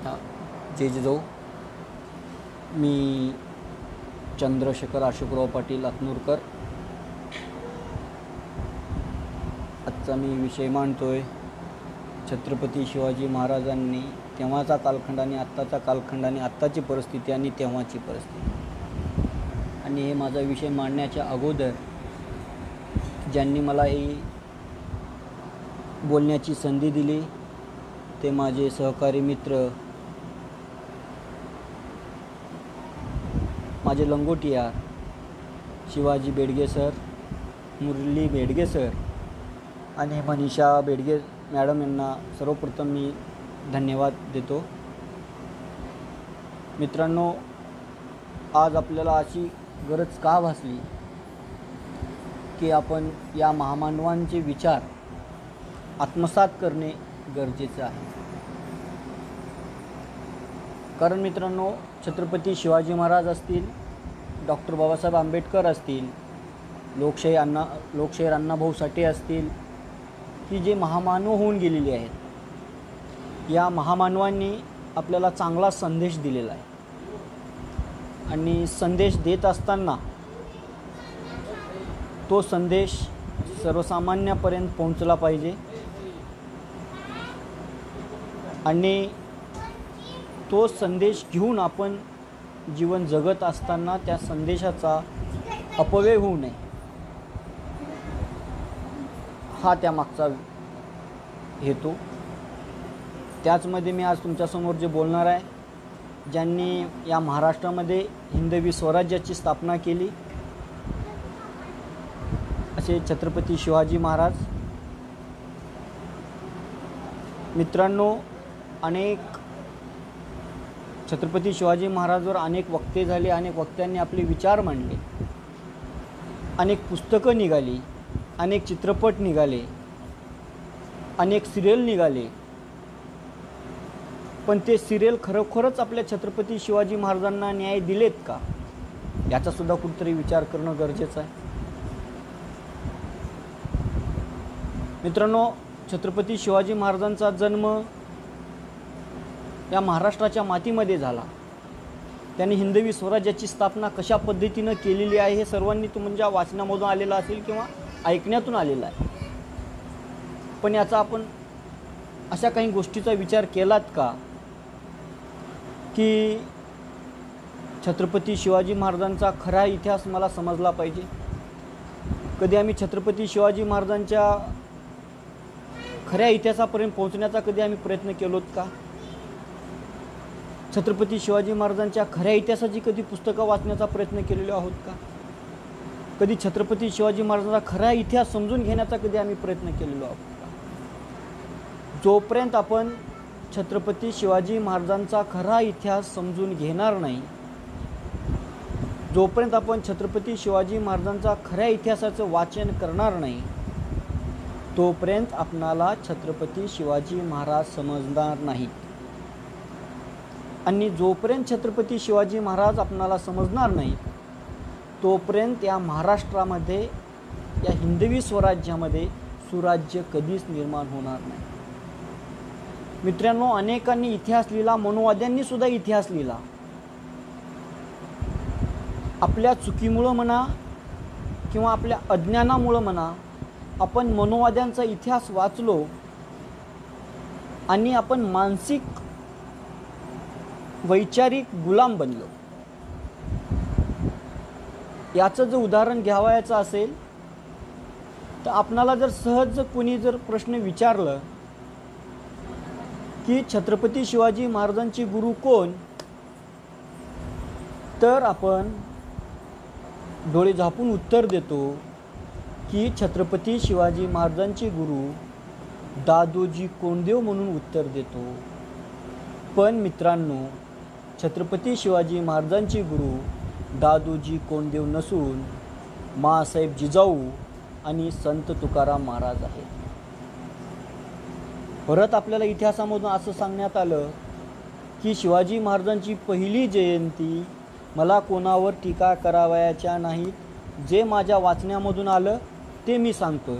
जय जिजाऊ. मी चंद्रशेखर अशोकराव पाटील अतनूरकर. आजचा मी विषय मांडतोय छत्रपती शिवाजी महाराजांनी तेव्हाचा कालखंड आणि आत्ताचा कालखंड आणि आत्ताची परिस्थिती आणि तेव्हाची परिस्थिती. आणि हे माझा विषय मांडण्याच्या अगोदर ज्यांनी मला ही बोलण्याची संधी दिली ते माझे सहकारी मित्र, माझे लंगोटिया शिवाजी बेडगे सर, मुरली बेडगे सर आणि मनीषा बेडगे मॅडम यांना सर्वप्रथम मी धन्यवाद देतो. मित्रांनो, आज आपल्याला अशी गरज का भासली की आपण या महामानवांचे विचार आत्मसात करणे गरजेचं आहे. कारण मित्रांनो, छत्रपती शिवाजी महाराज असतील, डॉक्टर बाबासाहेब आंबेडकर असतील, लोकशाहीर अण्णाभाऊ साठे असतील, की जे महामानव होऊन गेलेले आहेत, या महामानवांनी आपल्याला चांगला संदेश दिलेला आहे. आणि संदेश देत असताना तो संदेश सर्वसामान्यापर्यंत पोहोचला पाहिजे आणि तो संदेश घेऊन आपण जीवन जगत असताना त्या संदेशाचा अपव्यय होऊ नये, हा त्यामागचा हेतू. त्याचमध्ये मी आज तुमच्यासमोर जे बोलणार आहे, ज्यांनी या महाराष्ट्रामध्ये हिंदवी स्वराज्याची स्थापना केली असे छत्रपती शिवाजी महाराज. मित्रांनो, छत्रपती शिवाजी महाराजवर अनेक वक्ते झाले, अनेक वक्त्यांनी आपले विचार मांडले, अनेक पुस्तकं निघाली, अनेक चित्रपट निघाले, अनेक सिरियल निघाले. पण ते सिरियल खरोखरच आपल्या छत्रपती शिवाजी महाराजांना न्याय दिलेत का, याचा सुद्धा कुठेतरी विचार करणं गरजेचं आहे. मित्रांनो, छत्रपती शिवाजी महाराजांचा जन्म या महाराष्ट्राच्या मातीमध्ये झाला. त्यांनी हिंदवी स्वराज्याची स्थापना कशा पद्धतीनं केलेली आहे हे सर्वांनी तुमच्या वाचनामधून आलेलं असेल किंवा ऐकण्यातून आलेलं आहे. पण याचा आपण अशा काही गोष्टीचा विचार केलात का की छत्रपती शिवाजी महाराजांचा खरा इतिहास मला समजला पाहिजे. कधी आम्ही छत्रपती शिवाजी महाराजांच्या खऱ्या इतिहासापर्यंत पोहोचण्याचा कधी आम्ही प्रयत्न केलोत का? छत्रपती शिवाजी महाराजांच्या खऱ्या इतिहासाची कधी पुस्तकं वाचण्याचा प्रयत्न केलेलो आहोत का? कधी छत्रपती शिवाजी महाराजांचा खरा इतिहास समजून घेण्याचा कधी आम्ही प्रयत्न केलेलो आहोत का? जोपर्यंत आपण छत्रपती शिवाजी महाराजांचा खरा इतिहास समजून घेणार नाही, जोपर्यंत आपण छत्रपती शिवाजी महाराजांचा खऱ्या इतिहासाचं वाचन करणार नाही, तोपर्यंत आपणाला छत्रपती शिवाजी महाराज समजणार नाहीत. आणि जोपर्यंत छत्रपती शिवाजी महाराज आपणाला समजणार नाही, तोपर्यंत या महाराष्ट्रामध्ये, या हिंदवी स्वराज्यामध्ये सुराज्य कधीच निर्माण होणार नाही. मित्रांनो, अनेकांनी इतिहास लिहिला, मनोवाद्यांनी सुद्धा इतिहास लिहिला. आपल्या चुकीमुळं म्हणा किंवा आपल्या अज्ञानामुळं म्हणा, आपण मनोवाद्यांचा इतिहास वाचलो आणि आपण मानसिक वैचारिक गुलाम बनलो. याचं जर उदाहरण घ्यावयाचं असेल तर आपणाला जर सहज कोणी जर प्रश्न विचारलं की छत्रपती शिवाजी महाराजांचे गुरु कोण, तर आपण डोळे झापून उत्तर देतो की छत्रपती शिवाजी महाराजांचे गुरु दादोजी कोंडदेव म्हणून उत्तर देतो. पण मित्रांनो, छत्रपती शिवाजी महाराजांचे गुरु दादोजी कोंडदेव नसून माँसाहेब जिजाऊ आणि संत तुकाराम महाराज आहेत. परत आपल्याला इतिहासामधून असं सांगण्यात आलं की शिवाजी महाराजांची पहिली जयंती, मला कोणावर टीका करावयाच्या नाहीत, जे माझ्या वाचण्यामधून आलं ते मी सांगतोय.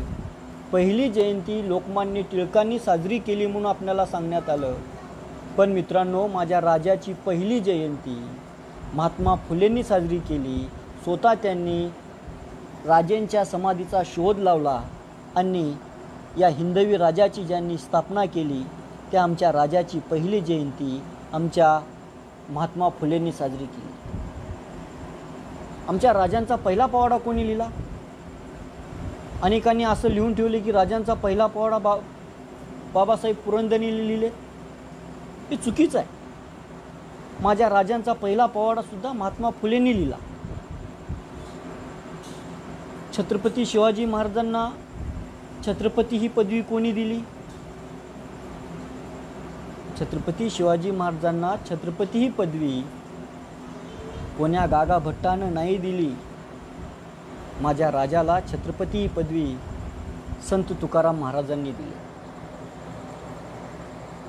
पहिली जयंती लोकमान्य टिळकांनी साजरी केली म्हणून आपल्याला सांगण्यात आलं. पण मित्रांनो, माझ्या राजाची पहिली जयंती महात्मा फुलेंनी साजरी केली. स्वतः त्यांनी राजेंच्या समाधीचा शोध लावला आणि या हिंदवी राजाची ज्यांनी स्थापना केली त्या आमच्या राजाची पहिली जयंती आमच्या महात्मा फुलेंनी साजरी केली. आमच्या राजांचा पहिला पोवाडा कोणी लिहिला? अनेकांनी असं लिहून ठेवले की राजांचा पहिला पोवाडा बाबासाहेब पुरंदरेंनी लिहिले. हे चुकीचं आहे. माझ्या राजांचा पहिला पोवाडा सुद्धा महात्मा फुलेंनी लिहिला. छत्रपती शिवाजी महाराजांना छत्रपती ही पदवी कोणी दिली? छत्रपती शिवाजी महाराजांना छत्रपती ही पदवी कोण्या गागा भट्टानं नाही दिली. माझ्या राजाला छत्रपती ही पदवी संत तुकाराम महाराजांनी दिली.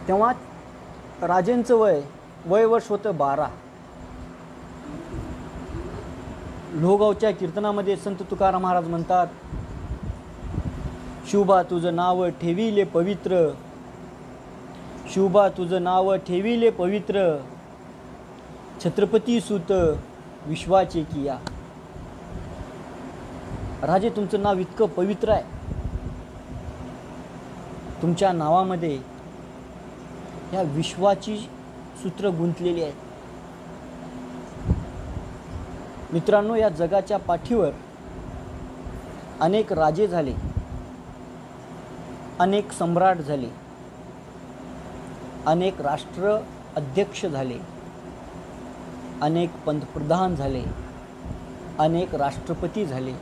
तेव्हा राजेंचं वय वर्ष होतं 12. लोहगावच्या कीर्तनामध्ये संत तुकाराम महाराज म्हणतात, शिवबा तुझं नाव ठेविले पवित्र, शिवबा तुझं नाव ठेविले पवित्र, छत्रपती सुत विश्वाचे किया. राजे तुमचं नाव इतकं पवित्र आहे, तुमच्या नावामध्ये या विश्वाची सूत्र गुंतलेली आहेत. मित्रांनो, या जगाच्या पाठीवर अनेक राजे झाले, अनेक सम्राट झाले, अनेक राष्ट्र अध्यक्ष झाले, अनेक पंतप्रधान झाले, अनेक राष्ट्रपती झाले,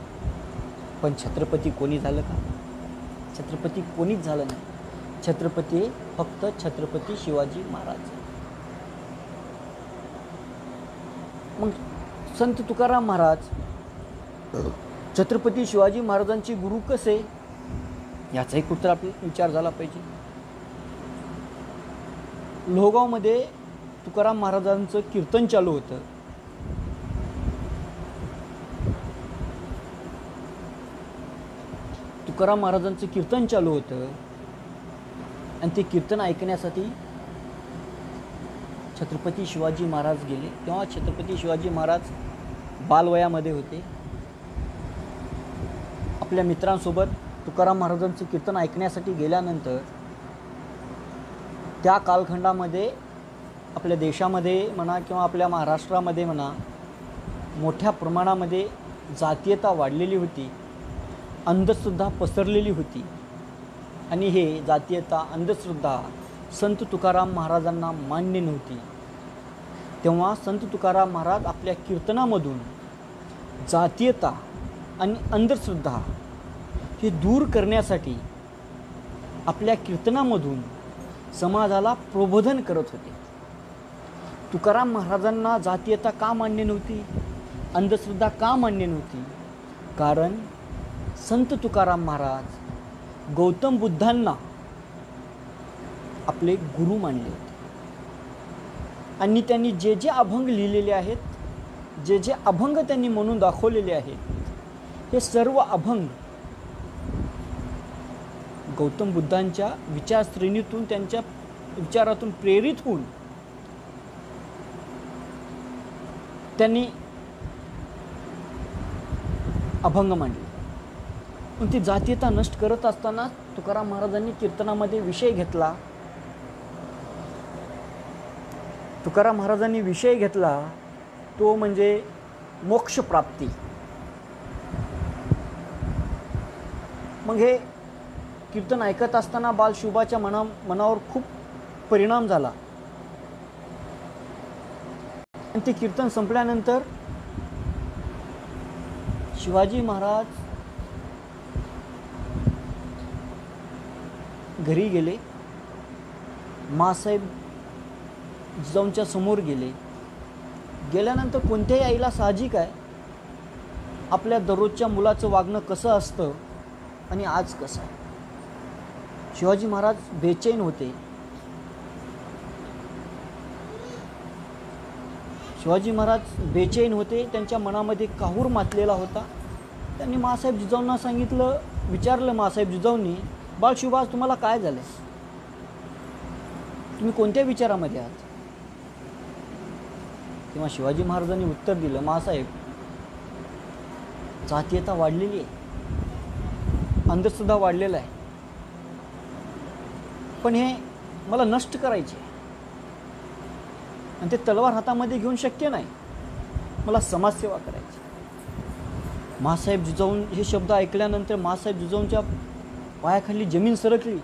पण छत्रपती कोणी झालं का? छत्रपती कोणीच झालं नाही. छत्रपती फक्त छत्रपती शिवाजी महाराज. मग संत तुकाराम महाराज छत्रपती शिवाजी महाराजांचे गुरु कसे, याचाही कुठं आपला विचार झाला पाहिजे. लोहगावमध्ये तुकाराम महाराजांचं कीर्तन चालू होतं. तुकाराम महाराजांचं कीर्तन चालू होतं आणि ते कीर्तन ऐकण्यासाठी छत्रपती शिवाजी महाराज गेले. तेव्हा छत्रपती शिवाजी महाराज बालवयामध्ये होते. आपल्या मित्रांसोबत तुकाराम महाराजांचं कीर्तन ऐकण्यासाठी गेल्यानंतर त्या कालखंडामध्ये आपल्या देशामध्ये म्हणा किंवा आपल्या महाराष्ट्रामध्ये म्हणा मोठ्या प्रमाणामध्ये जातीयता वाढलेली होती, अंधश्रद्धा पसरलेली होती. आणि हे जातीयता अंधश्रद्धा संत तुकाराम महाराजांना मान्य नव्हती. तेव्हा संत तुकाराम महाराज आपल्या कीर्तनामधून जातीयता आणि अंधश्रद्धा हे दूर करण्यासाठी आपल्या कीर्तनामधून समाजाला प्रबोधन करत होते. तुकाराम महाराजांना जातीयता का मान्य नव्हती, अंधश्रद्धा का मान्य नव्हती? कारण संत तुकाराम महाराज गौतम बुद्धांना आपले गुरु मानले होते आणि त्यांनी जे जे अभंग लिहिलेले आहेत, जे जे अभंग त्यांनी म्हणून दाखवलेले आहेत, हे सर्व अभंग गौतम बुद्धांच्या विचारश्रेणीतून, त्यांच्या विचारातून प्रेरित होऊन त्यांनी अभंग मांडले. पण ती जातीयता नष्ट करत असताना तुकाराम महाराजांनी कीर्तनामध्ये विषय घेतला. तुकाराम महाराजांनी विषय घेतला तो म्हणजे मोक्ष प्राप्ती. मग हे कीर्तन ऐकत असताना बालशुभाच्या मनावर खूप परिणाम झाला. आणि ते कीर्तन संपल्यानंतर शिवाजी महाराज घरी गेले, मासाहेब जिजाऊंच्या समोर गेले. गेल्यानंतर कोणत्याही आईला साहजिक आहे आपल्या दररोजच्या मुलाचं वागणं कसं असतं आणि आज कसं आहे. शिवाजी महाराज बेचैन होते. शिवाजी महाराज बेचैन होते, त्यांच्या मनामध्ये काहूर मातलेला होता. त्यांनी मासाहेब जिजाऊंना सांगितलं, विचारलं मासाहेब जिजाऊंनी, बाळशिवाज तुम्हाला काय झालं? तुम्ही कोणत्या विचारामध्ये आहात? तेव्हा शिवाजी महाराजांनी उत्तर दिलं, मासाहेब, जातीयता वाढलेली आहे, अंधश्रद्धा वाढलेला आहे, पण हे मला नष्ट करायचे आणि ते तलवार हातामध्ये घेऊन शक्य नाही, मला समाजसेवा करायची. मासाहेब जिजाऊन हे शब्द ऐकल्यानंतर मासाहेब जिजाऊंच्या पायाखाली जमीन सरकली.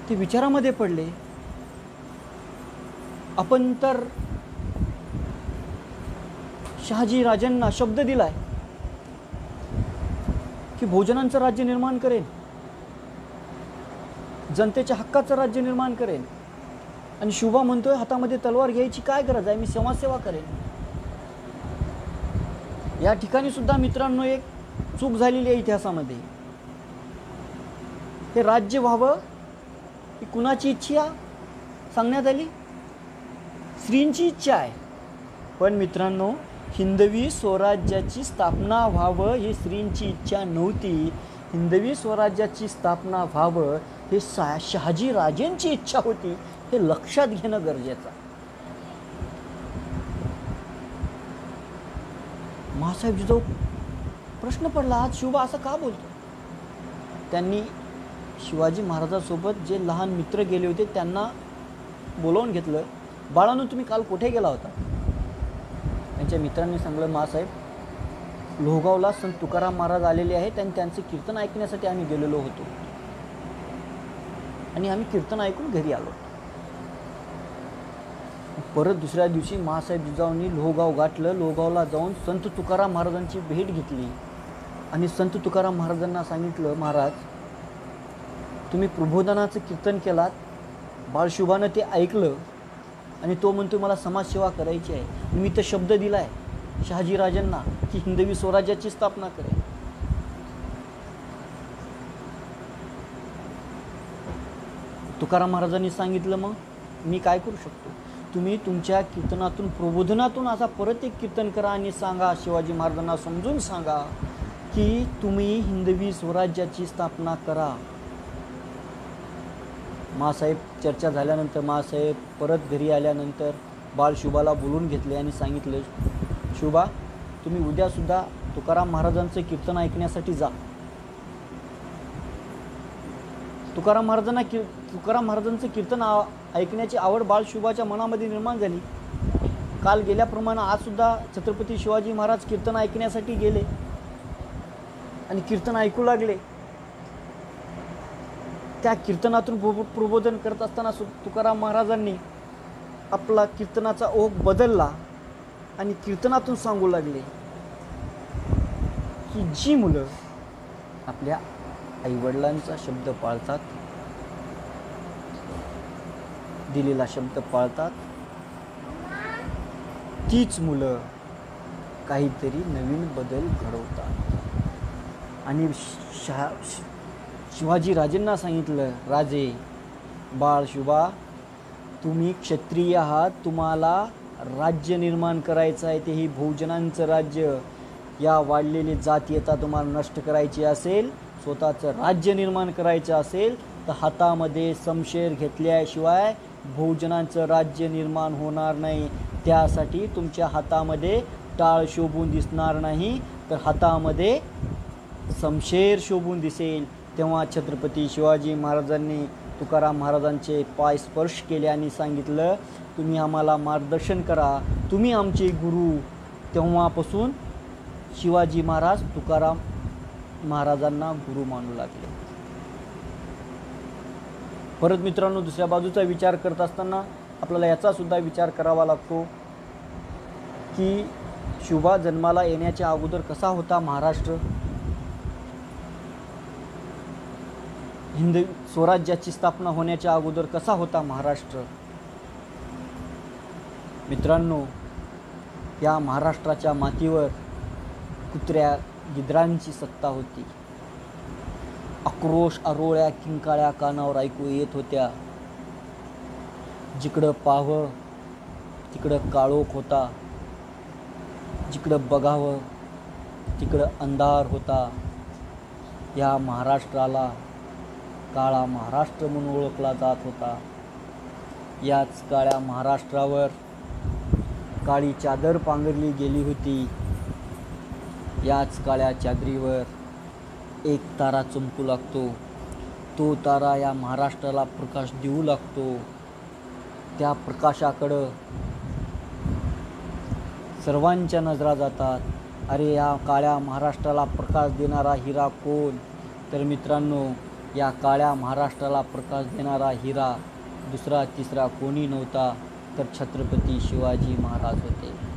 ते विचारामध्ये पडले, आपण तर शहाजी राजांना शब्द दिलाय की भोजनांचं राज्य निर्माण करेन, जनतेच्या हक्काचं राज्य निर्माण करेन, आणि शुभा म्हणतोय हातामध्ये तलवार घ्यायची काय गरज आहे, मी समाजसेवा करेन. या ठिकाणी सुद्धा मित्रांनो एक चूक झालेली आहे इतिहासामध्ये. हे राज्य व्हावं ही कुणाची इच्छा सांगण्यात आली? स्त्रींची इच्छा आहे. पण मित्रांनो, हिंदवी स्वराज्याची स्थापना व्हावं ही स्त्रींची इच्छा नव्हती. हिंदवी स्वराज्याची स्थापना व्हावं हे शहाजी राजेंची इच्छा होती. हे लक्षात घेणं गरजेचं आहे. मासाहेब जिजाऊ प्रश्न पडला, आज शिवबा असं का बोलतो? त्यांनी शिवाजी महाराजांसोबत जे लहान मित्र गेले होते त्यांना बोलावून घेतलं. बाळांनो, तुम्ही काल कुठे गेला होता? त्यांच्या मित्रांनी सांगितलं, मासाहेब, लोहगावला संत तुकाराम महाराज आलेले आहेत आणि त्यांचे कीर्तन ऐकण्यासाठी आम्ही गेलेलो होतो आणि आम्ही कीर्तन ऐकून घरी आलो. परत दुसऱ्या दिवशी मासाहेब जिजाऊंनी लोहगाव गाठलं. लोहगावला जाऊन संत तुकाराम महाराजांची भेट घेतली आणि संत तुकाराम महाराजांना सांगितलं, महाराज, तुम्ही प्रबोधनाचं कीर्तन केलात, बाळशुभानं ते ऐकलं आणि तो म्हणतो मला समाजसेवा करायची आहे. मी तर शब्द दिलाय शहाजी राजांना की हिंदवी स्वराज्याची स्थापना करेल. तुकाराम महाराजांनी सांगितलं, मग मी काय करू शकतो? तुम्ही तुमच्या कीर्तनातून, प्रबोधनातून असा परत एक कीर्तन करा आणि सांगा, शिवाजी महाराजांना समजून सांगा की तुम्ही हिंदवी स्वराज्याची स्थापना करा. मासाहेब चर्चा झाल्यानंतर मासाहेब परत घरी आल्यानंतर बाळशुभाला बोलून घेतले आणि सांगितले, शुभा, तुम्ही उद्यासुद्धा तुकाराम महाराजांचं कीर्तन ऐकण्यासाठी जा. तुकाराम महाराजांचं कीर्तन ऐकण्याची आवड बाळशुभाच्या मनामध्ये निर्माण झाली. काल गेल्याप्रमाणे आज सुद्धा छत्रपती शिवाजी महाराज कीर्तन ऐकण्यासाठी गेले आणि कीर्तन ऐकू लागले. त्या कीर्तनातून प्रबोधन करत असताना तुकाराम महाराजांनी आपला कीर्तनाचा ओघ बदलला आणि कीर्तनातून सांगू लागले की जी मुलं आपल्या आईवडिलांचा शब्द पाळतात, दिलेला शब्द पाळतात, तीच मुलं काहीतरी नवीन बदल घडवतात. आणि शिवाजी राजेंना सांगितलं, राजे, बाळशुभा, तुम्ही क्षत्रिय आहात, तुम्हाला राज्य निर्माण करायचं आहे, तेही बहुजनांचं राज्य. या वाढलेली जातीयता तुम्हाला नष्ट करायची असेल, स्वतःचं राज्य निर्माण करायचं असेल तर हातामध्ये शमशेर घेतल्याशिवाय बहुजनांचं राज्य निर्माण होणार नाही. त्यासाठी तुमच्या हातामध्ये टाळ शोभून दिसणार नाही, तर हातामध्ये शमशेर शोभून दिसेल. तेव्हा छत्रपती शिवाजी महाराजांनी तुकाराम महाराजांचे पाय स्पर्श केले आणि सांगितलं, तुम्ही आम्हाला मार्गदर्शन करा, तुम्ही आमचे गुरु. तेव्हापासून शिवाजी महाराज तुकाराम महाराजांना गुरु मानू लागले. परत मित्रांनो, दुसऱ्या बाजूचा विचार करत असताना आपल्याला याचा सुद्धा विचार करावा लागतो की शुभा जन्माला येण्याच्या अगोदर कसा होता महाराष्ट्र, हिंदवी स्वराज्याची स्थापना होण्याच्या अगोदर कसा होता महाराष्ट्र. मित्रांनो, या महाराष्ट्राच्या मातीवर कुत्र्या गिद्रांची सत्ता होती. आक्रोश आरोळ्या किंकाळ्या कानावर ऐकू येत होत्या. जिकडं पाहावं तिकडं काळोख होता, जिकडं बघावं तिकडं अंधार होता. या महाराष्ट्राला काळा महाराष्ट्र म्हणून ओळखला जात होता. याच काळ्या महाराष्ट्रावर काळी चादर पांघरली गेली होती. याच काळ्या चादरीवर एक तारा चमकू लागतो. तो तारा या महाराष्ट्राला प्रकाश देऊ लागतो. त्या प्रकाशाकडं सर्वांच्या नजरा जातात. अरे, या काळ्या महाराष्ट्राला प्रकाश देणारा हिरा कोण? तर मित्रांनो, या काळ्या महाराष्ट्राला प्रकाश देणारा हिरा दुसरा तिसरा कोणी नव्हता तर छत्रपती शिवाजी महाराज होते.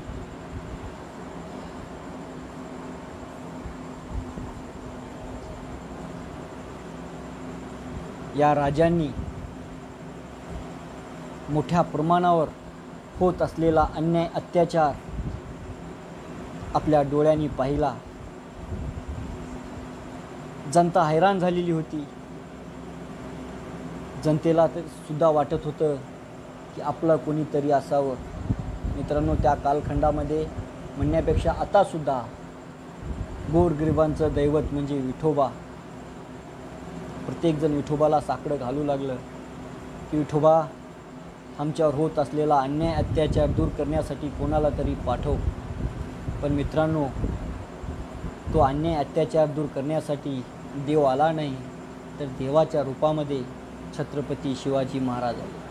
या राजांनी मोठ्या प्रमाणावर होत असलेला अन्याय अत्याचार आपल्या डोळ्यांनी पाहिला. जनता हैराण झालेली होती. जनतेला सुद्धा वाटत होतं की आपलं कोणीतरी असावं. मित्रांनो, त्या कालखंडामध्ये म्हणण्यापेक्षा आतासुद्धा गोरगरिबांचं दैवत म्हणजे विठोबा. प्रत्येकजण विठोबाला साकडं घालू लागलं की विठोबा, आमच्यावर होत असलेला अन्याय अत्याचार दूर करण्यासाठी कोणाला तरी पाठव. पण मित्रांनो, तो अन्याय अत्याचार दूर करण्यासाठी देव आला नाही, तर देवाच्या रूपामध्ये छत्रपती शिवाजी महाराज आले.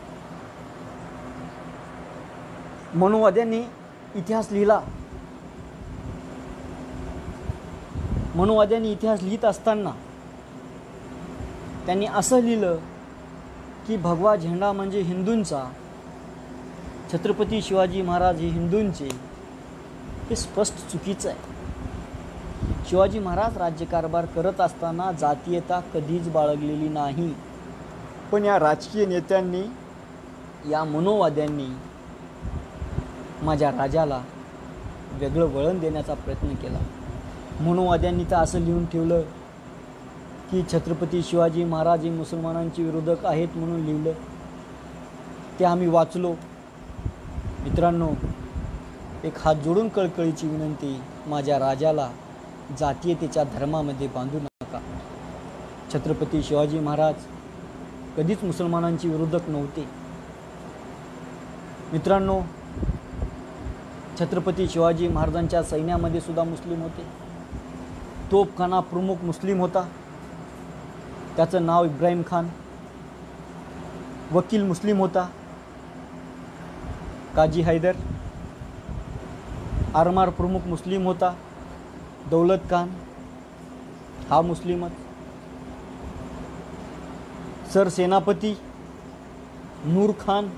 मनुवाद्यांनी इतिहास लिहिला. मनुवाद्यांनी इतिहास लिहित असताना त्यांनी असं लिहिलं की भगवा झेंडा म्हणजे हिंदूंचा, छत्रपती शिवाजी महाराज हे हिंदूंचे. हे स्पष्ट चुकीचं आहे. शिवाजी महाराज राज्यकारभार करत असताना जातीयता कधीच बाळगलेली नाही. पण या राजकीय नेत्यांनी, या मनोवाद्यांनी माझ्या राजाला वेगळं वळण देण्याचा प्रयत्न केला. मनोवाद्यांनी तर असं लिहून ठेवलं की छत्रपती शिवाजी महाराज हे मुसलमानांचे विरोधक आहेत म्हणून लिहिलं. ते आम्ही वाचलो. मित्रांनो, एक हात जोडून कळकळीची विनंती, माझ्या राजाला जातीयतेच्या धर्मामध्ये बांधू नका. छत्रपती शिवाजी महाराज कधीच मुसलमानांचे विरोधक नव्हते. मित्रांनो, छत्रपती शिवाजी महाराजांच्या सैन्यामध्ये सुद्धा मुस्लिम होते. तोफखाना प्रमुख मुस्लिम होता. त्याचं नाव इब्राहिम खान. वकील मुस्लिम होता, काजी हैदर. आरमार प्रमुख मुस्लिम होता, दौलत खान, हा मुस्लिमच. सरसेनापती नूर खान,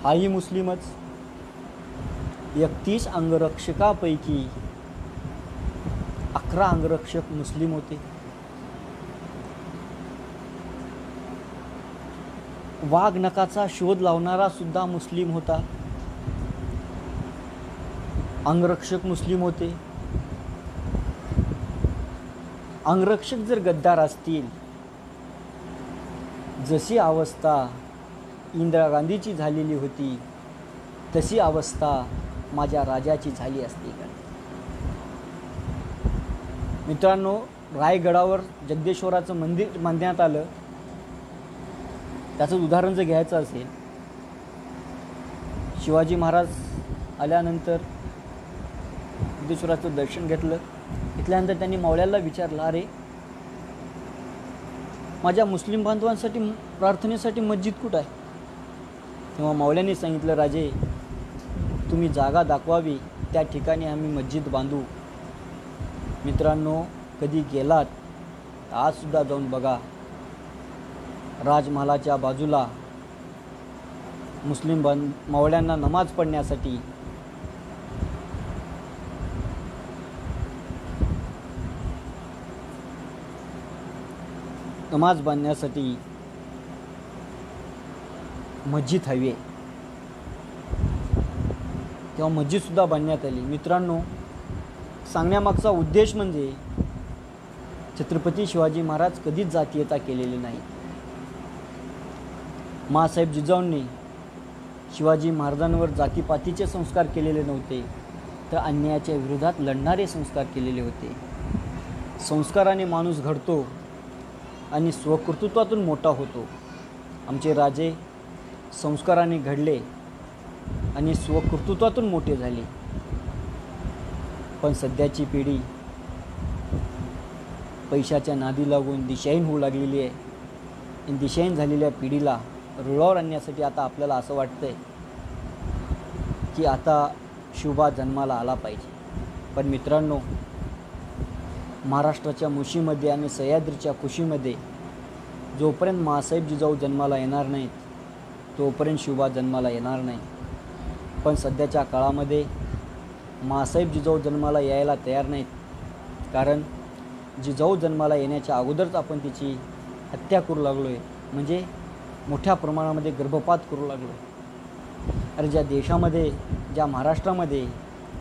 हाही मुस्लिमच. 31 अंगरक्षकापैकी 11 अंगरक्षक मुस्लिम होते. वाघ नखाचा शोध लावणारा सुद्धा मुस्लिम होता. अंगरक्षक मुस्लिम होते. अंगरक्षक जर गद्दार असतील, जशी अवस्था इंदिरा गांधीची झालेली होती तशी अवस्था माझ्या राजाची झाली असती का? मित्रांनो, रायगडावर जगदेश्वराचं मंदिर बांधण्यात आलं. त्याचं उदाहरण जर घ्यायचं असेल, शिवाजी महाराज आल्यानंतर जगदेश्वराचं दर्शन घेतलं. घेतल्यानंतर त्यांनी मावळ्याला विचारलं, अरे, माझ्या मुस्लिम बांधवांसाठी प्रार्थनेसाठी मस्जिद कुठं आहे? तेव्हा मावळ्यांनी सांगितलं, राजे, तुम्ही जागा दाखवावी, त्या ठिकाणी आम्ही मस्जिद बांधू. मित्रांनो, कधी गेलात आजसुद्धा जाऊन बघा. राजमहालाच्या बाजूला मुस्लिम मावळ्यांना नमाज पढण्यासाठी नमाज बांधण्यासाठी मस्जिद हवी आहे. तेव्हा मस्जिदसुद्धा बांधण्यात आली. मित्रांनो, सांगण्यामागचा उद्देश म्हणजे छत्रपती शिवाजी महाराज कधीच जातीयता केलेली नाही. माँसाहेब जिजाऊंनी शिवाजी महाराजांवर जातीपातीचे संस्कार केलेले नव्हते, तर अन्यायाच्या विरोधात लढणारे संस्कार केलेले होते. संस्काराने माणूस घडतो, आणि स्वकर्तृत्वातून मोठा होतो. आमचे राजे संस्काराने घडले आणि स्वकर्तृत्वातून मोठे झाले. पण सध्याची पिढी पैशाच्या नादी लागून दिशाहीन होऊ लागलेली आहे. आणि दिशाहीन झालेल्या पिढीला रुळावर आणण्यासाठी आता आपल्याला असं वाटतंय की आता शुभा जन्माला आला पाहिजे. पण मित्रांनो, महाराष्ट्राच्या मुशीमध्ये आणि सह्याद्रीच्या कुशीमध्ये जोपर्यंत माँसाहेब जिजाऊ जन्माला येणार नाहीत तोपर्यंत शुभा जन्माला येणार नाही. पण सध्याच्या काळामध्ये माँसाहेब जिजाऊ जन्माला यायला तयार नाहीत, कारण जिजाऊ जन्माला येण्याच्या अगोदरच आपण तिची हत्या करू लागलो आहे, म्हणजे मोठ्या प्रमाणामध्ये गर्भपात करू लागलो आहे. अरे ज्या देशामध्ये, ज्या महाराष्ट्रामध्ये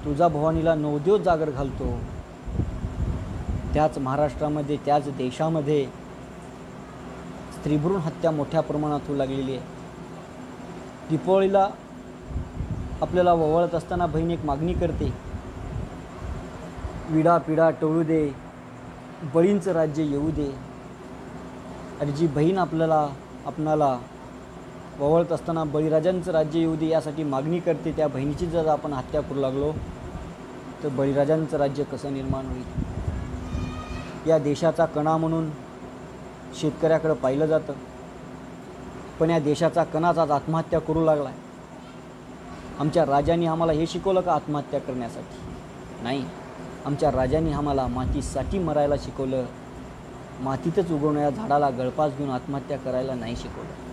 तुळजाभवानीला 9 दिवस जागर घालतो, त्याच महाराष्ट्रामध्ये, त्याच देशामध्ये स्त्रीभ्रूण हत्या मोठ्या प्रमाणात होऊ लागलेली आहे. दीपावळीला आपल्याला ववाळत असताना बहीण एक मागणी करते, विडा पिडा टळू दे, बळींचं राज्य येऊ दे. आणि जी बहीण आपणाला ववाळत असताना बळीराजांचं राज्य येऊ दे यासाठी मागणी करते, त्या बहिणीची जर आपण हत्या करू लागलो तर बळीराजांचं राज्य कसं निर्माण होईल. या देशाचा कणा म्हणून शेतकऱ्याकडे पाहिलं जातं, पण या देशाचा कणाच आज आत्महत्या करू लागला आहे. आमच्या राजांनी आम्हाला हे शिकवलं का आत्महत्या करण्यासाठी? नाही, आमच्या राजांनी आम्हाला मातीसाठी मरायला शिकवलं, मातीतच उगवणाऱ्या झाडाला गळफास घेऊन आत्महत्या करायला नाही शिकवलं.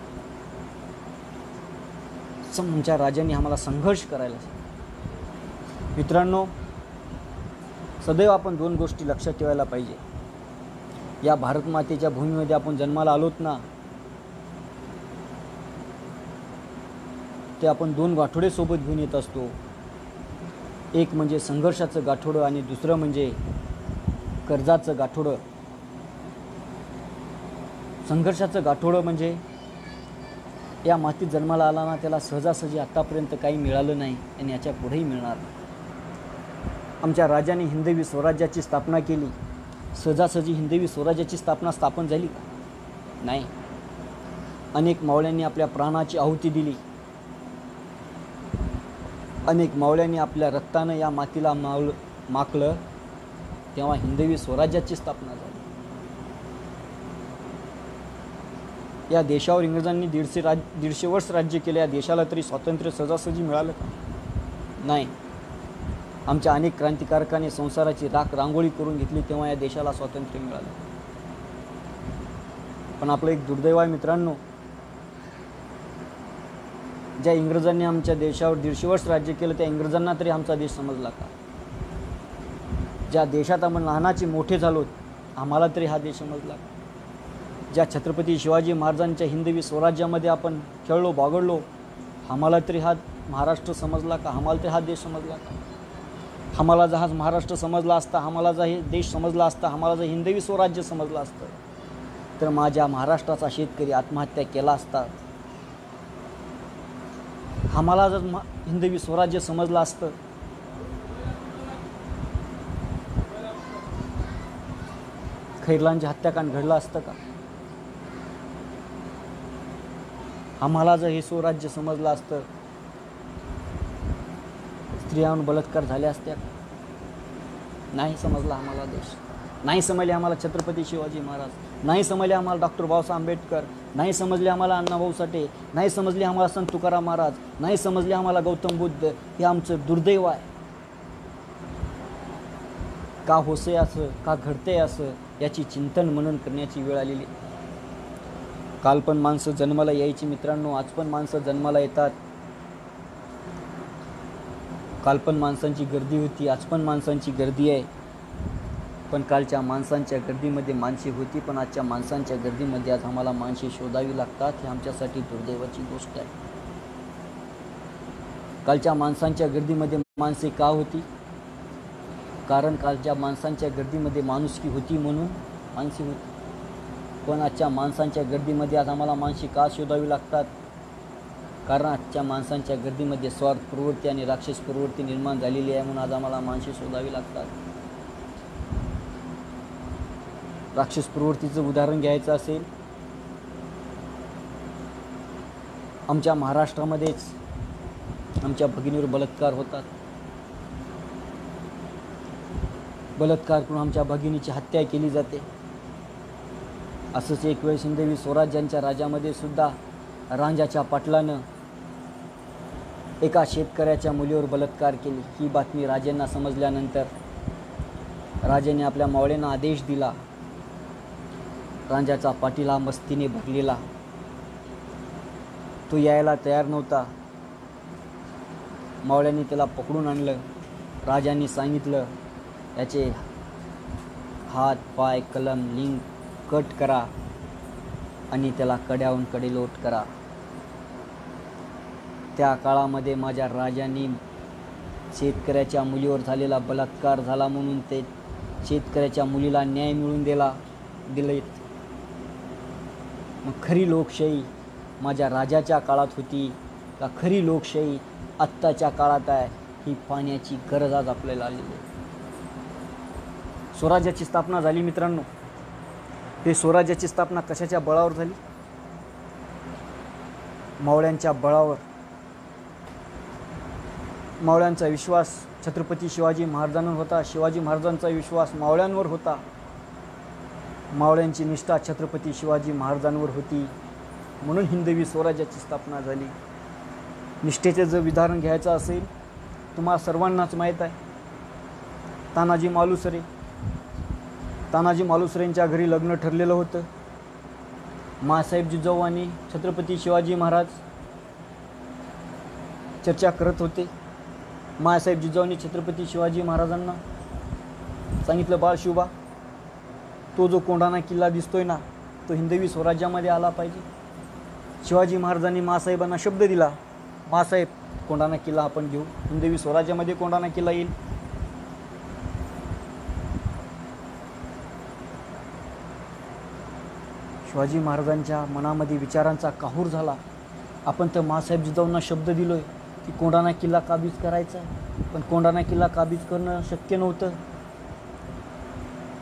आमच्या राजांनी आम्हाला संघर्ष करायला शिकवलं. मित्रांनो, सदैव आपण 2 गोष्टी लक्षात ठेवायला पाहिजे. या भारत मातेच्या भूमीमध्ये आपण जन्माला आलोत ना, ते आपण 2 गाठोडे सोबत घेऊन येत असतो. एक म्हणजे संघर्षाचं गाठोडं आणि दुसरं म्हणजे कर्जाचं गाठोडं. संघर्षाचं गाठोडं म्हणजे या मातीत जन्माला आला ना, त्याला सहजासहजी आत्तापर्यंत काही मिळालं नाही आणि याच्या पुढेही मिळणार नाही. आमच्या राजाने हिंदवी स्वराज्याची स्थापना केली, सहजासहजी हिंदवी स्वराज्याची स्थापन झाली का? नाही. अनेक मावळ्यांनी आपल्या प्राणाची आहुती दिली, अनेक मावळ्यांनी आपल्या रक्तानं या मातीला माखलं, तेव्हा हिंदवी स्वराज्याची स्थापना झाली. या देशावर इंग्रजांनी 150 वर्ष राज्य केले. या देशाला तरी स्वातंत्र्य सहजासहजी मिळालं का? नाही. आमच्या अनेक क्रांतिकारकांनी संसाराची राख रांगोळी करून घेतली, तेव्हा या देशाला स्वातंत्र्य मिळालं. पण आपलं एक दुर्दैव आहे मित्रांनो, ज्या इंग्रजांनी आमच्या देशावर 150 वर्ष राज्य केलं त्या इंग्रजांना तरी आमचा देश समजला का? ज्या देशात आपण लहानाचे मोठे झालो आम्हाला तरी हा देश समजला का? ज्या छत्रपती शिवाजी महाराजांच्या हिंदवी स्वराज्यामध्ये आपण खेळलो बागडलो आम्हाला तरी हा महाराष्ट्र समजला का? आम्हाला तरी हा देश समजला का? आम्हाला जर हा महाराष्ट्र समजला असता, आम्हाला जर हे देश समजला असता, आम्हाला जर हिंदवी स्वराज्य समजलं असतं तर माझ्या महाराष्ट्राचा शेतकरी आत्महत्या केला असता. आम्हाला जर हिंदवी स्वराज्य समजलं असतं खैरलांचे हत्याकांड घडलं असतं का? आम्हाला जर हे स्वराज्य समजलं असतं स्त्रियांवर बलात्कार झाले असत्या? नाही समजला आम्हाला देश. नाही समजले आम्हाला छत्रपती शिवाजी महाराज, नाही समजले आम्हाला डॉक्टर बाबासाहेब आंबेडकर, नाही समजले आम्हाला अण्णाभाऊ साठे, नाही समजले आम्हाला संत तुकाराम महाराज, नाही समजले आम्हाला गौतम बुद्ध. हे आमचं दुर्दैव आहे. का होसे असं, का घडते असं, याची चिंतन मनन करण्याची वेळ आलेली. काल पण माणसं जन्माला यायची मित्रांनो, आज पण माणसं जन्माला येतात. काल पण माणसांची गर्दी होती, आज पण माणसांची गर्दी आहे. पण कालच्या माणसांच्या गर्दीमध्ये माणसे होती, पण आजच्या माणसांच्या गर्दीमध्ये आज आम्हाला माणसे शोधावी लागतात. ही आमच्यासाठी दुर्दैवाची गोष्ट आहे. कालच्या माणसांच्या गर्दीमध्ये माणसे का होती? कारण कालच्या माणसांच्या गर्दीमध्ये माणुसकी होती म्हणून माणसे होती. पण आजच्या माणसांच्या गर्दीमध्ये आज आम्हाला माणसे का शोधावी लागतात? कारण आजच्या माणसांच्या गर्दीमध्ये स्वार्थ प्रवृत्ती आणि राक्षस प्रवृत्ती निर्माण झालेली आहे, म्हणून आज आम्हाला माणसे शोधावी लागतात. राक्षस प्रवृत्तीचं उदाहरण घ्यायचं असेल, आमच्या महाराष्ट्रामध्येच आमच्या भगिनीवर बलात्कार होतात. बलात्कार करून आमच्या भगिनीची हत्या केली जाते. असंच एक वेळ हिंदवी स्वराज्यांच्या राज्यामध्ये सुद्धा रांजाच्या पाटलानं एका शेतकऱ्याच्या मुलीवर बलात्कार केली. ही बातमी राजांना समजल्यानंतर राजाने आपल्या मावळ्यांना आदेश दिला. रांजाचा पाटील हा मस्तीने भरलेला, तो यायला तयार नव्हता. मावळ्यांनी त्याला पकडून आणलं. राजांनी सांगितलं, याचे हात पाय कलम लिंग कट करा आणि त्याला कड्याहून कडेलोट करा. त्या काळामध्ये माझ्या राजांनी शेतकऱ्याच्या मुलीवर झालेला बलात्कार झाला म्हणून ते शेतकऱ्याच्या मुलीला न्याय मिळवून दिलेत. मग खरी लोकशाही माझ्या राजाच्या काळात होती का खरी लोकशाही आत्ताच्या काळात आहे, ही पाहण्याची गरज आज आपल्याला आलेली आहे. स्वराज्याची स्थापना झाली मित्रांनो. हे स्वराज्याची स्थापना कशाच्या बळावर झाली? मावळ्यांच्या बळावर. मावळ्यांचा विश्वास छत्रपती शिवाजी महाराजांवर होता. शिवाजी महाराजांचा विश्वास मावळ्यांवर होता. मावळ्यांची निष्ठा छत्रपती शिवाजी महाराजांवर होती. म्हणून हिंदवी स्वराज्याची स्थापना झाली. निष्ठेचे जर उदाहरण घ्यायचं असेल, तुम्हाला सर्वांनाच माहीत आहे, तानाजी मालुसरे. तानाजी मालुसरेंच्या घरी लग्न ठरलेलं होतं. माँसाहेब जिजाऊ आणि छत्रपती शिवाजी महाराज चर्चा करत होते. माँसाहेब जिजाऊंनी छत्रपती शिवाजी महाराजांना सांगितलं, बाळ शिवबा, तो जो कोंढाणा किल्ला दिसतोय ना, तो हिंदवी स्वराज्यामध्ये आला पाहिजे. शिवाजी महाराजांनी माँसाहेबांना शब्द दिला, माँसाहेब, कोंढाणा किल्ला आपण घेऊ, हिंदवी स्वराज्यामध्ये कोंढाणा किल्ला येईल. शिवाजी महाराजांच्या मनामध्ये विचारांचा काहूर झाला. आपण तर माँसाहेब जिजाऊंना शब्द दिलोय की कोंढाणा किल्ला काबीज करायचा आहे, पण कोंढाणा किल्ला काबीज करणं शक्य नव्हतं.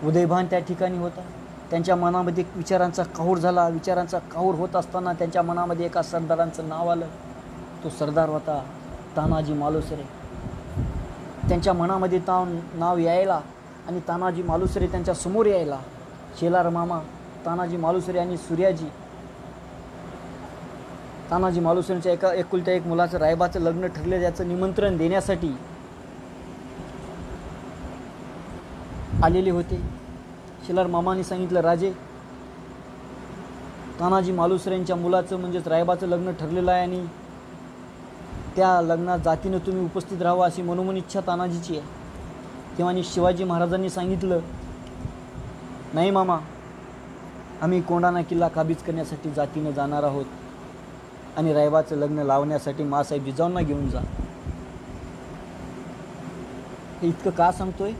उदयभान त्या ठिकाणी होता. त्यांच्या मनामध्ये विचारांचा काहूर झाला. विचारांचा काहूर होत असताना त्यांच्या मनामध्ये एका सरदारांचं नाव आलं. तो सरदार होता तानाजी मालुसरे. त्यांच्या मनामध्ये नाव यायला आणि तानाजी मालुसरे त्यांच्या समोर यायला. शेलार मामा तानाजी मालुसरे आणि सूर्याजी, तानाजी मालुसरेंच्या एकुलत्या एक मुलाचं रायबाचं लग्न ठरले, त्याचं निमंत्रण देण्यासाठी आलेले होते. शेलार मामाने सांगितलं, राजे, तानाजी मालुसरेंच्या मुलाचं म्हणजेच रायबाचं लग्न ठरलेलं आहे आणि त्या लग्नात जातीनं तुम्ही उपस्थित राहावं अशी मनोमन इच्छा तानाजीची आहे. तेव्हा शिवाजी महाराजांनी सांगितलं, नाही मामा, आम्ही कोंढाणा किल्ला काबीज करण्यासाठी जातीनं जाणार आहोत आणि रायबाचं लग्न लावण्यासाठी माँसाहेब जिजाऊंना घेऊन जा. हे इतकं का सांगतोय?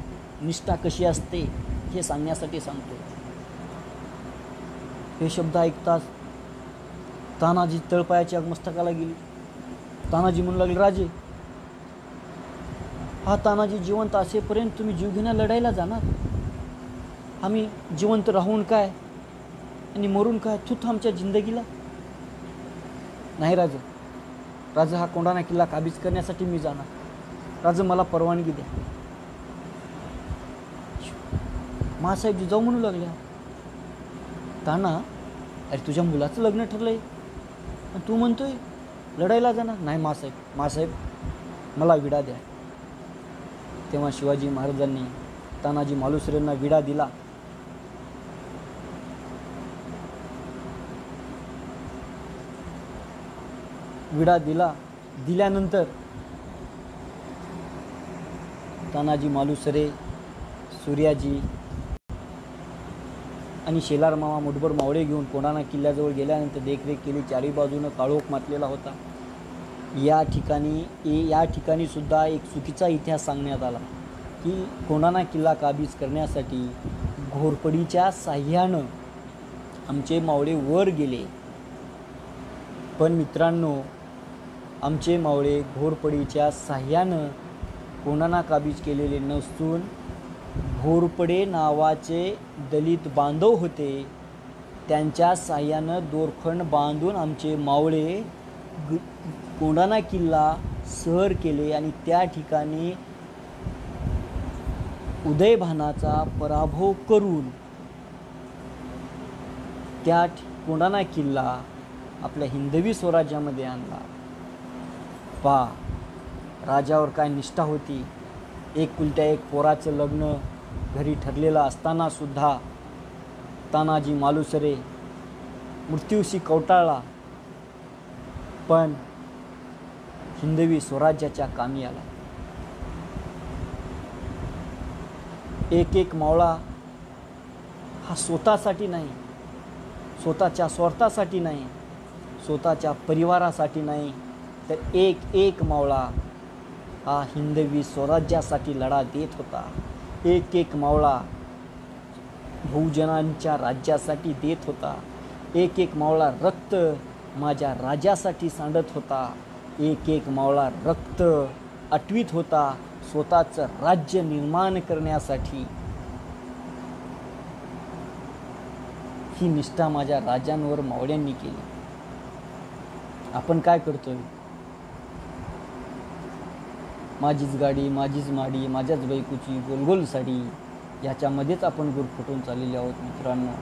निष्ठा कशी असते हे सांगण्यासाठी सांगतोय. हे शब्द ऐकताच तानाजी तळपायाच्या मस्तकाला गेली. तानाजी म्हणू लागले, राजे, हा तानाजी जिवंत असेपर्यंत तुम्ही जीवघेण्या लढायला जाणार? आम्ही जिवंत राहून काय आणि मरून काय? तूच आमच्या जिंदगीला. नाही राजा, राजा, हा कोंढाणा किल्ला काबीज करण्यासाठी मी जाणार. राजा, मला परवानगी द्या. माँसाहेब जिजाऊ म्हणू लागल्या, ताना, अरे तुझ्या मुलाचं लग्न ठरलंय आणि तू म्हणतोय लढायला जाणार? नाही माँसाहेब, मला विडा द्या. तेव्हा शिवाजी महाराजांनी तानाजी मालुसरेंना विडा दिला. विडा दिल्यानंतर तानाजी मालुसरे, सूर्याजी आणि शेलार मामा मुठभर मावळे घेऊन कोंढाणा किल्ल्याजवळ गेल्यानंतर देखरेख केली. चारी बाजूनं काळोख मातलेला होता. या ठिकाणी सुद्धा एक चुकीचा इतिहास सांगण्यात आला की कोंढाणा किल्ला काबीज करण्यासाठी घोरपडीच्या साह्यानं आमचे मावळे वर गेले. पण मित्रांनो, आमचे मावळे घोरपडीच्या साह्यानं कोंढाणा काबीज केलेले नसून घोरपडे नावाचे दलित बांधव होते, त्यांच्या साह्यानं दोरखंड बांधून आमचे मावळे कोंढाणा किल्ला सहर केले आणि त्या ठिकाणी उदयभानाचा पराभव करून त्या कोंढाणा किल्ला आपल्या हिंदवी स्वराज्यामध्ये आणला. राजावर काय निष्ठा होती. एकुलत्या एक पोराचं लग्न घरी ठरलेलं असताना सुद्धा तानाजी मालुसरे मृत्यूशी कवटाळला, पण हिंदवी स्वराज्याच्या कामी आला. एक एक मावळा हा स्वतःसाठी नाही, स्वतःच्या स्वार्थासाठी नाही, स्वतःच्या परिवारासाठी नाही, तर एक एक मावळा हा हिंदवी स्वराज्यासाठी लढा देत होता. एक एक मावळा बहुजनांच्या राज्यासाठी देत होता. एक एक मावळा रक्त माझ्या राजासाठी सांडत होता. एक एक मावळा रक्त आटवीत होता स्वतःचं राज्य निर्माण करण्यासाठी. ही निष्ठा माझ्या राजांवर मावळ्यांनी केली. आपण काय करतोय? माझीच गाडी, माझीच माडी, माझ्याच बायकोची गोलगोल साडी, याच्यामध्येच आपण गुरफटून चाललेले आहोत मित्रांनो.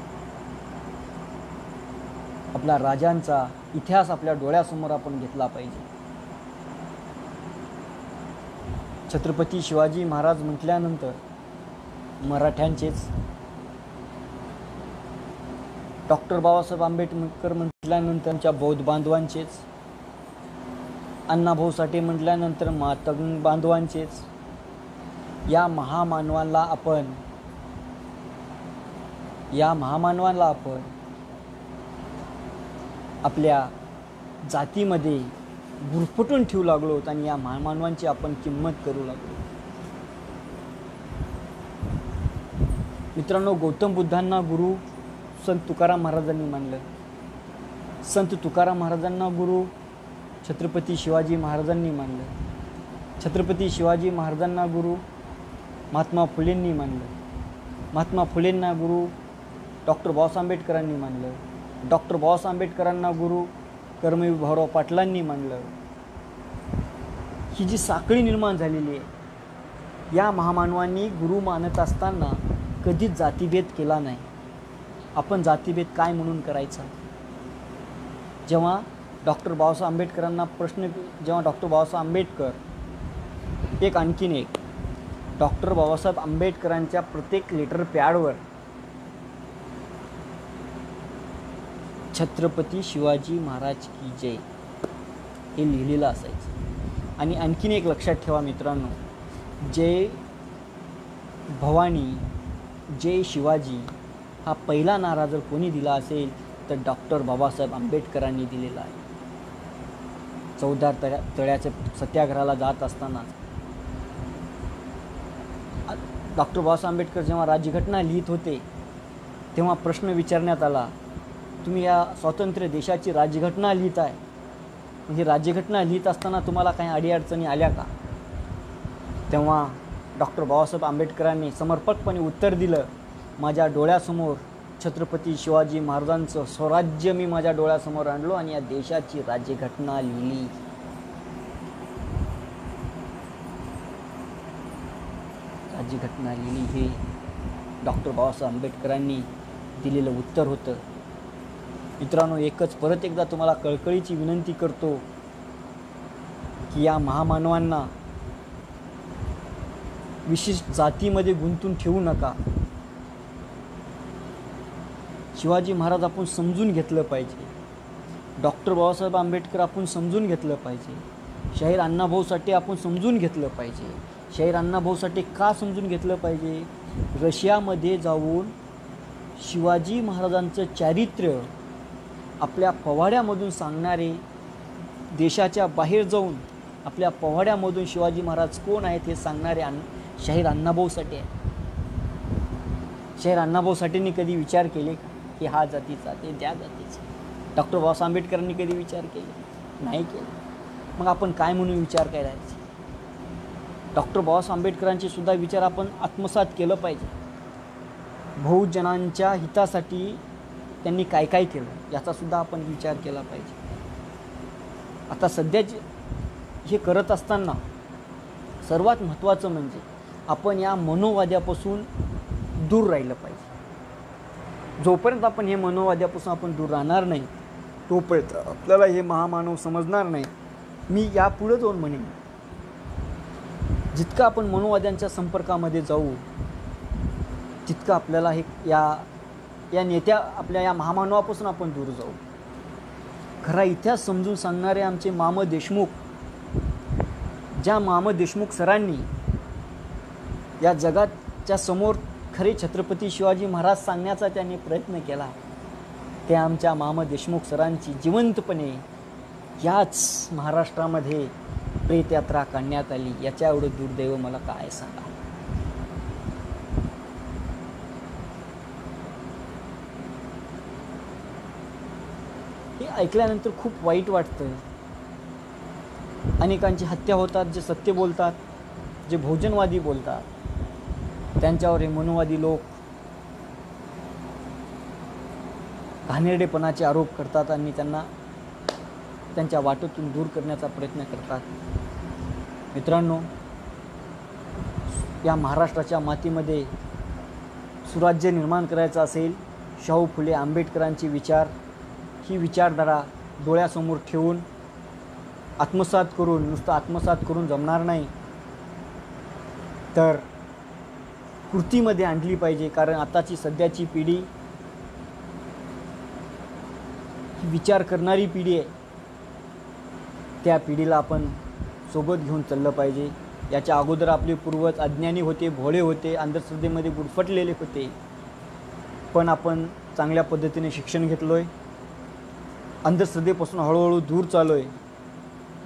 आपल्या राजांचा इतिहास आपल्या डोळ्यासमोर आपण घेतला पाहिजे. छत्रपती शिवाजी महाराज म्हटल्यानंतर मराठ्यांचेच, डॉक्टर बाबासाहेब आंबेडकर म्हटल्यानंतर त्यांच्या बौद्ध बांधवांचेच, अण्णाभाऊ साठे म्हटल्यानंतर मातंग बांधवांचेच, या महामानवांना आपण आपल्या जातीमध्ये गुरफटून ठेवू लागलो होतो आणि या महामानवांची आपण किंमत करू लागलो. मित्रांनो, गौतम बुद्धांना गुरु संत तुकाराम महाराजांनी मानलं. संत तुकाराम महाराजांना गुरु छत्रपती शिवाजी महाराजांनी मानलं. छत्रपती शिवाजी महाराजांना गुरु महात्मा फुलेंनी मानलं. महात्मा फुलेंना गुरु डॉक्टर बाबासाहेब आंबेडकरांनी मानलं. डॉक्टर बाबासाहेब आंबेडकरांना गुरु कर्मवीर भाऊराव पाटलांनी मानलं. ही जी साखळी निर्माण झालेली आहे, या महामानवांनी गुरु मानत असताना कधीच जातीभेद केला नाही. आपण जातीभेद काय म्हणून करायचा? जेव्हा डॉक्टर बाबासाहेब आंबेडकरांना जेव्हा डॉक्टर बाबासाहेब आंबेडकर आणखीन एक डॉक्टर बाबासाहेब आंबेडकरांच्या प्रत्येक लेटर पॅडवर छत्रपती शिवाजी महाराज की जय हे लिहिलेलं असायचं. आणि आणखीन एक लक्षात ठेवा मित्रांनो, जय भवानी जय शिवाजी हा पहिला नारा जर कोणी दिला असेल तर डॉक्टर बाबासाहेब आंबेडकरांनी दिलेला आहे. 14 तळ्याच्या सत्याग्रहाला जात असताना डॉक्टर बाबासाहेब आंबेडकर जेव्हा राज्यघटना लिहित होते तेव्हा प्रश्न विचारण्यात आला, तुम्ही या स्वतंत्र देशाची राज्यघटना लिहित आहे, ही राज्यघटना लिहित असताना तुम्हाला काही अडीअडचणी आल्या का? तेव्हा डॉक्टर बाबासाहेब आंबेडकरांनी समर्पकपणे उत्तर दिलं, माझ्या डोळ्यासमोर छत्रपती शिवाजी महाराजांचं स्वराज्य मी माझ्या डोळ्यासमोर आणलो आणि या देशाची राज्यघटना लिहिली. राज्यघटना लिहिली हे डॉक्टर बाबासाहेब आंबेडकरांनी दिलेलं उत्तर होतं. मित्रांनो, परत एकदा तुम्हाला कळकळीची विनंती करतो की या महामानवांना विशिष्ट जातीमध्ये गुंतून ठेवू नका. शिवाजी महाराज आपण समजून घेतलं पाहिजे. डॉक्टर बाबासाहेब आंबेडकर आपण समजून घेतलं पाहिजे. शाहीर अण्णाभाऊ साठे आपण समजून घेतलं पाहिजे. शाहीर अण्णाभाऊ साठे का समजून घेतलं पाहिजे? रशियामध्ये जाऊन शिवाजी महाराजांचं चारित्र्य आपल्या पोवाड्यामधून सांगणारे, देशाच्या बाहेर जाऊन आपल्या पोवाड्यामधून शिवाजी महाराज कोण आहेत हे सांगणारे शाहीर अण्णाभाऊ साठे आहेत. शाहीर अण्णाभाऊ साठेंनी कधी विचार केले की हा जातीचा ते त्या जातीचा? डॉक्टर बाबासाहेब आंबेडकरांनी कधी विचार केले? नाही केले. मग आपण काय म्हणून विचार करायचे? डॉक्टर बाबासाहेब आंबेडकरांचे सुद्धा विचार आपण आत्मसात केलं पाहिजे. बहुजनांच्या हितासाठी त्यांनी काय काय केलं याचासुद्धा आपण विचार केला पाहिजे. आता सध्याचे हे करत असताना सर्वात महत्त्वाचं म्हणजे आपण या मनोवाद्यापासून दूर राहिलं पाहिजे. जोपर्यंत आपण हे मनोवाद्यापासून आपण दूर राहणार नाही तोपर्यंत आपल्याला हे महामानव समजणार नाही. मी यापुढे जाऊन म्हणेन, जितकं आपण मनोवाद्यांच्या संपर्कामध्ये जाऊ तितकं आपल्याला हे या नेत्या आपल्या या महामानवापासून आपण दूर जाऊ. खरा इतिहास समजून सांगणारे आमचे माम देशमुख, ज्या माम देशमुख सरांनी या जगाच्या समोर खरे छत्रपती शिवाजी महाराज सांगण्याचा त्यांनी प्रयत्न केला, ते आमच्या माम देशमुख सरांची जिवंतपणे याच महाराष्ट्रामध्ये प्रेतयात्रा काढण्यात आली. याच्या एवढं दुर्दैव मला काय सांगा. हे ऐकल्यानंतर खूप वाईट वाटतं. अनेकांची हत्या होतात, जे सत्य बोलतात, जे बहुजनवादी बोलतात, त्यांच्यावर हे मनोवादी लोक घाणेरडेपणाचे आरोप करतात आणि त्यांना त्यांच्या वाटेतून दूर करण्याचा प्रयत्न करतात. मित्रांनो, या महाराष्ट्राच्या मातीमध्ये सुराज्य निर्माण करायचं असेल, शाहू फुले आंबेडकरांचे विचार, ही विचारधारा डोळ्यासमोर ठेवून आत्मसात करून, नुसतं आत्मसात करून जमणार नाही, तर कृतीमध्ये आणली पाहिजे. कारण आताची सध्याची पिढी ही विचार करणारी पिढी आहे. त्या पिढीला आपण सोबत घेऊन चाललं पाहिजे. याच्या अगोदर आपले पूर्वज अज्ञानी होते, भोळे होते, अंधश्रद्धेमध्ये गुरफटलेले होते, पण आपण चांगल्या पद्धतीने शिक्षण घेतलो आहे, अंधश्रद्धेपासून हळूहळू दूर चाललो आहे.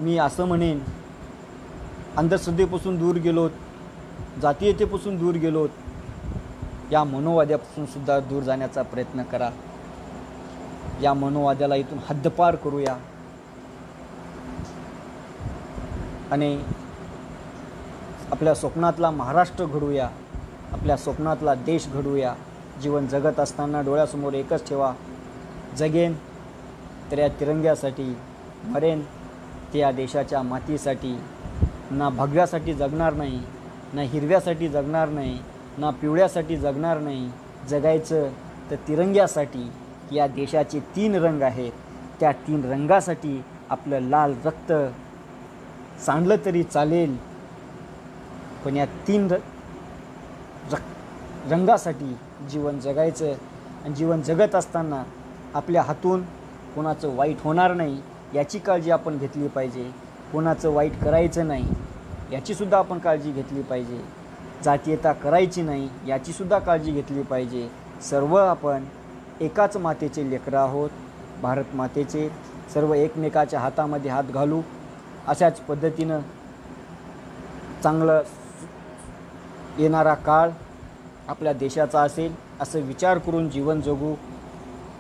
मी असं म्हणेन, अंधश्रद्धेपासून दूर गेलोत, जातीयतेपासून दूर गेलोत, या मनोवाद्यापासून सुद्धा दूर जाण्याचा प्रयत्न करा. या मनोवाद्याला इथून हद्दपार करूया आणि आपल्या स्वप्नातला महाराष्ट्र घडवूया, आपल्या स्वप्नातला देश घडवूया. जीवन जगत असताना डोळ्यासमोर एकच ठेवा, जगेन तर या तिरंग्यासाठी, मरेन ते या देशाच्या मातीसाठी. ना भगव्यासाठी जगणार नाही, ना हिरव्यासाठी जगणार नाही, ना पिवळ्यासाठी जगणार नाही. जगायचं तर तिरंग्यासाठी. या देशाचे 3 रंग आहेत, त्या 3 रंगासाठी आपलं लाल रक्त सांडलं तरी चालेल, पण या 3 रंगासाठी जीवन जगायचं. आणि जीवन जगत असताना आपल्या हातून कोणाचं वाईट होणार नाही याची काळजी आपण घेतली पाहिजे. कोणाचं वाईट करायचं नाही याचीसुद्धा आपण काळजी घेतली पाहिजे. जातीयता करायची नाही याचीसुद्धा काळजी घेतली पाहिजे. सर्व आपण एकाच मातेचे लेकरं आहोत, भारत मातेचे. सर्व एकमेकाच्या हातामध्ये हात घालू, अशाच पद्धतीनं चांगलं येणारा काळ आपल्या देशाचा असेल असं विचार करून जीवन जगू.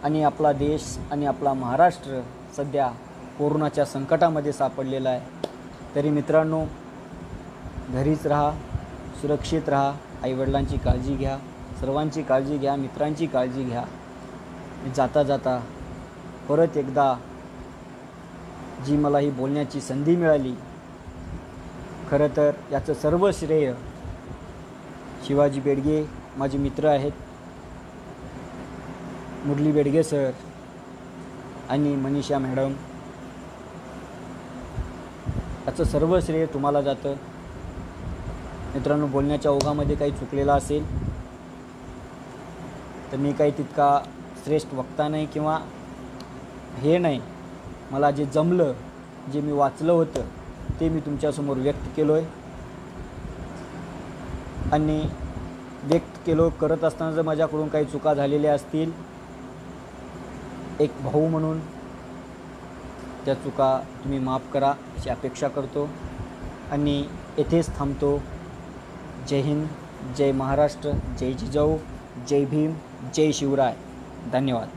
आणि आपला देश आणि आपला महाराष्ट्र सध्या कोरोनाच्या संकटामध्ये सापडलेला आहे. तरी मित्रांनो, घरीच राहा, सुरक्षित राहा, आईवडिलांची काळजी घ्या, सर्वांची काळजी घ्या, मित्रांची काळजी घ्या. जाता जाता परत एकदा जी मला ही बोलण्याची संधी मिळाली, खरं तर याचं सर्व श्रेय शिवाजी बेडगे माझे मित्र आहेत, मुरली बेडगे सर आणि मनीषा मॅडम, याचं सर्व श्रेय तुम्हाला जातं. मित्रांनो, बोलण्याच्या ओघामध्ये काही चुकलेलं असेल तर मी काही तितका श्रेष्ठ वक्ता नाही किंवा हे नाही. मला जे जमलं, जे मी वाचलं होतं ते मी तुमच्यासमोर व्यक्त केलो आहे. आणि व्यक्त करत असताना जर माझ्याकडून काही चुका झालेल्या असतील, एक भाऊ म्हणून त्या चुका तुम्ही माफ करा अशी अपेक्षा करतो आणि येथेच थांबतो. जय हिंद, जय महाराष्ट्र, जय जिजाऊ, जय भीम, जय शिवराय. धन्यवाद.